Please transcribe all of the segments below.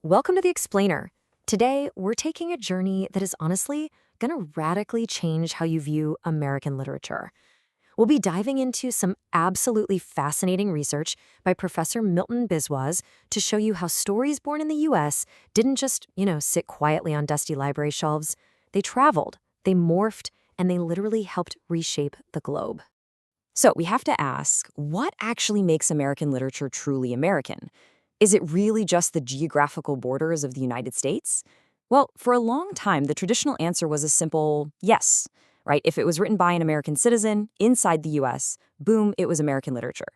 Welcome to The Explainer. Today, we're taking a journey that is honestly going to radically change how you view American literature. We'll be diving into some absolutely fascinating research by Professor Milton Biswas to show you how stories born in the U.S. didn't just, sit quietly on dusty library shelves. They traveled, they morphed, and they literally helped reshape the globe. So we have to ask, what actually makes American literature truly American? Is it really just the geographical borders of the United States? Well, for a long time, the traditional answer was a simple yes, right? If it was written by an American citizen inside the US, boom, it was American literature.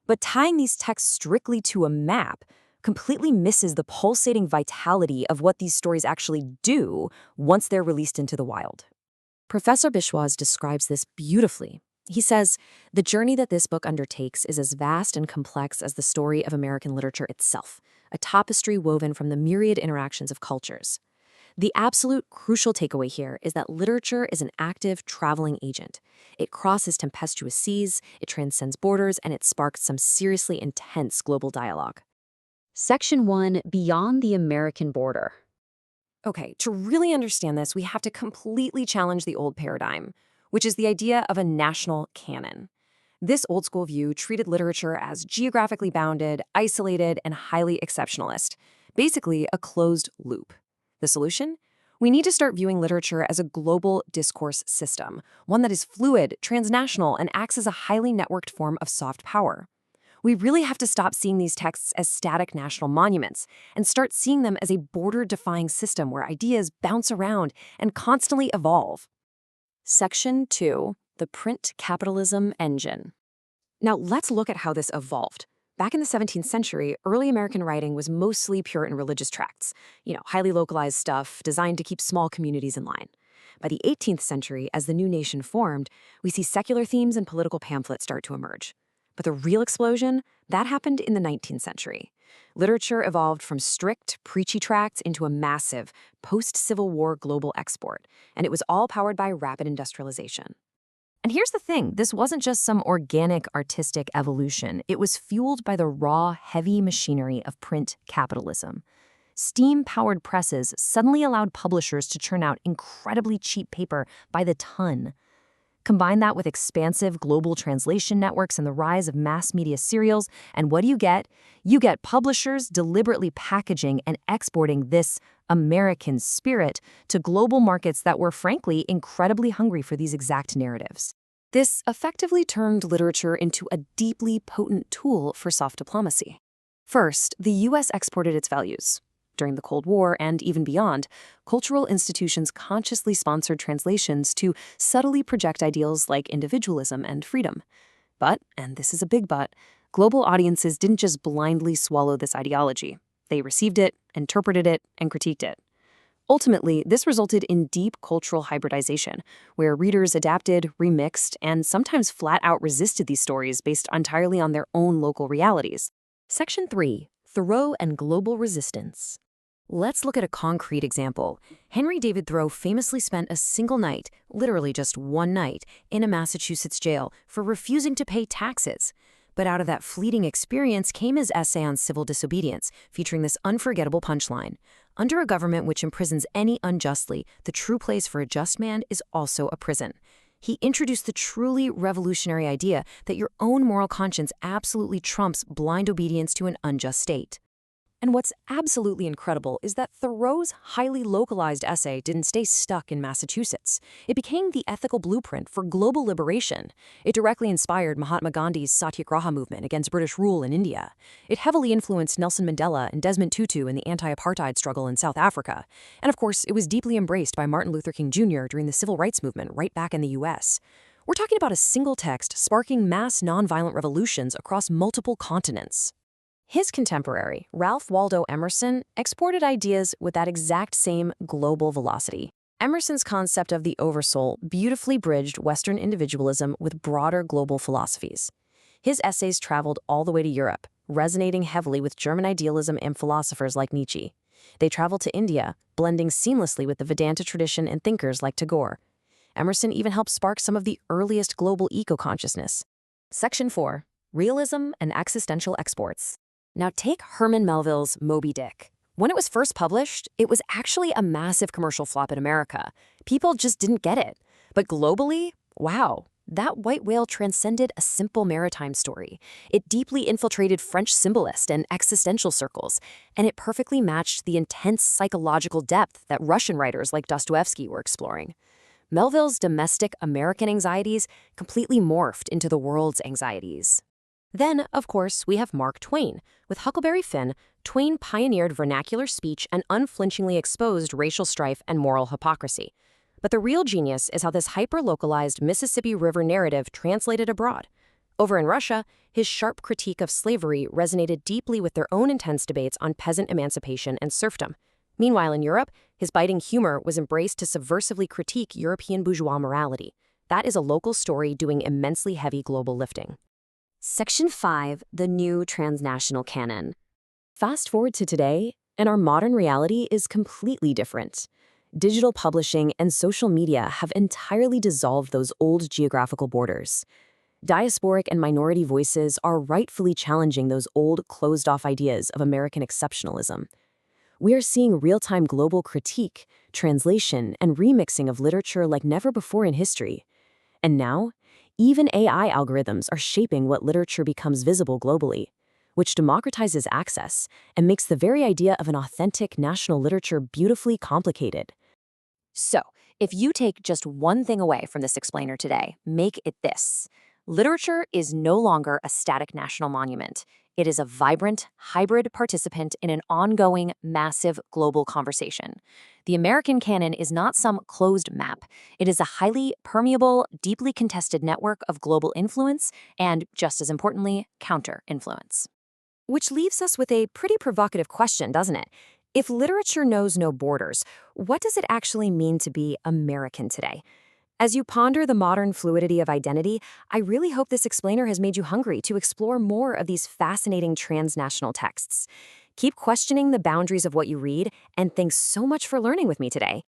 But tying these texts strictly to a map completely misses the pulsating vitality of what these stories actually do once they're released into the wild. Professor Biswas describes this beautifully. He says, the journey that this book undertakes is as vast and complex as the story of American literature itself, a tapestry woven from the myriad interactions of cultures. The absolute crucial takeaway here is that literature is an active, traveling agent. It crosses tempestuous seas, it transcends borders, and it sparks some seriously intense global dialogue. Section 1, Beyond the American Border. Okay, to really understand this, we have to completely challenge the old paradigm, which is the idea of a national canon. This old-school view treated literature as geographically bounded, isolated, and highly exceptionalist, basically a closed loop. The solution? We need to start viewing literature as a global discourse system, one that is fluid, transnational, and acts as a highly networked form of soft power. We really have to stop seeing these texts as static national monuments and start seeing them as a border-defying system where ideas bounce around and constantly evolve. Section 2, the print capitalism engine. Now let's look at how this evolved. Back in the 17th century, early American writing was mostly Puritan religious tracts, highly localized stuff designed to keep small communities in line. By the 18th century, as the new nation formed, we see secular themes and political pamphlets start to emerge. But the real explosion, that happened in the 19th century. Literature evolved from strict, preachy tracts into a massive, post-Civil War global export, and it was all powered by rapid industrialization. And here's the thing, this wasn't just some organic, artistic evolution. It was fueled by the raw, heavy machinery of print capitalism. Steam-powered presses suddenly allowed publishers to churn out incredibly cheap paper by the ton. Combine that with expansive global translation networks and the rise of mass media serials, and what do you get? You get publishers deliberately packaging and exporting this American spirit to global markets that were, frankly, incredibly hungry for these exact narratives. This effectively turned literature into a deeply potent tool for soft diplomacy. First, the U.S. exported its values. During the Cold War and even beyond, cultural institutions consciously sponsored translations to subtly project ideals like individualism and freedom. But, and this is a big but, global audiences didn't just blindly swallow this ideology. They received it, interpreted it, and critiqued it. Ultimately, this resulted in deep cultural hybridization, where readers adapted, remixed, and sometimes flat-out resisted these stories based entirely on their own local realities. Section 3, Thoreau and Global Resistance. Let's look at a concrete example. Henry David Thoreau famously spent a single night, literally just one night, in a Massachusetts jail for refusing to pay taxes. But out of that fleeting experience came his essay on civil disobedience, featuring this unforgettable punchline. Under a government which imprisons any unjustly, the true place for a just man is also a prison. He introduced the truly revolutionary idea that your own moral conscience absolutely trumps blind obedience to an unjust state. And what's absolutely incredible is that Thoreau's highly localized essay didn't stay stuck in Massachusetts. It became the ethical blueprint for global liberation. It directly inspired Mahatma Gandhi's Satyagraha movement against British rule in India. It heavily influenced Nelson Mandela and Desmond Tutu in the anti-apartheid struggle in South Africa. And of course, it was deeply embraced by Martin Luther King Jr. during the civil rights movement right back in the US. We're talking about a single text sparking mass nonviolent revolutions across multiple continents. His contemporary, Ralph Waldo Emerson, exported ideas with that exact same global velocity. Emerson's concept of the oversoul beautifully bridged Western individualism with broader global philosophies. His essays traveled all the way to Europe, resonating heavily with German idealism and philosophers like Nietzsche. They traveled to India, blending seamlessly with the Vedanta tradition and thinkers like Tagore. Emerson even helped spark some of the earliest global eco-consciousness. Section 4, Realism and Existential Exports. Now take Herman Melville's Moby Dick. When it was first published, it was actually a massive commercial flop in America. People just didn't get it. But globally, wow, that white whale transcended a simple maritime story. It deeply infiltrated French symbolist and existential circles, and it perfectly matched the intense psychological depth that Russian writers like Dostoevsky were exploring. Melville's domestic American anxieties completely morphed into the world's anxieties. Then, of course, we have Mark Twain. With Huckleberry Finn, Twain pioneered vernacular speech and unflinchingly exposed racial strife and moral hypocrisy. But the real genius is how this hyper-localized Mississippi River narrative translated abroad. Over in Russia, his sharp critique of slavery resonated deeply with their own intense debates on peasant emancipation and serfdom. Meanwhile, in Europe, his biting humor was embraced to subversively critique European bourgeois morality. That is a local story doing immensely heavy global lifting. Section 5, the new transnational canon. Fast forward to today, and our modern reality is completely different. Digital publishing and social media have entirely dissolved those old geographical borders. Diasporic and minority voices are rightfully challenging those old, closed-off ideas of American exceptionalism. We are seeing real-time global critique, translation, and remixing of literature like never before in history. And now, even AI algorithms are shaping what literature becomes visible globally, which democratizes access and makes the very idea of an authentic national literature beautifully complicated. So, if you take just one thing away from this explainer today, make it this. Literature is no longer a static national monument. It is a vibrant, hybrid participant in an ongoing, massive global conversation. The American canon is not some closed map. It is a highly permeable, deeply contested network of global influence and, just as importantly, counter-influence. Which leaves us with a pretty provocative question, doesn't it? If literature knows no borders, what does it actually mean to be American today? As you ponder the modern fluidity of identity, I really hope this explainer has made you hungry to explore more of these fascinating transnational texts. Keep questioning the boundaries of what you read, and thanks so much for learning with me today.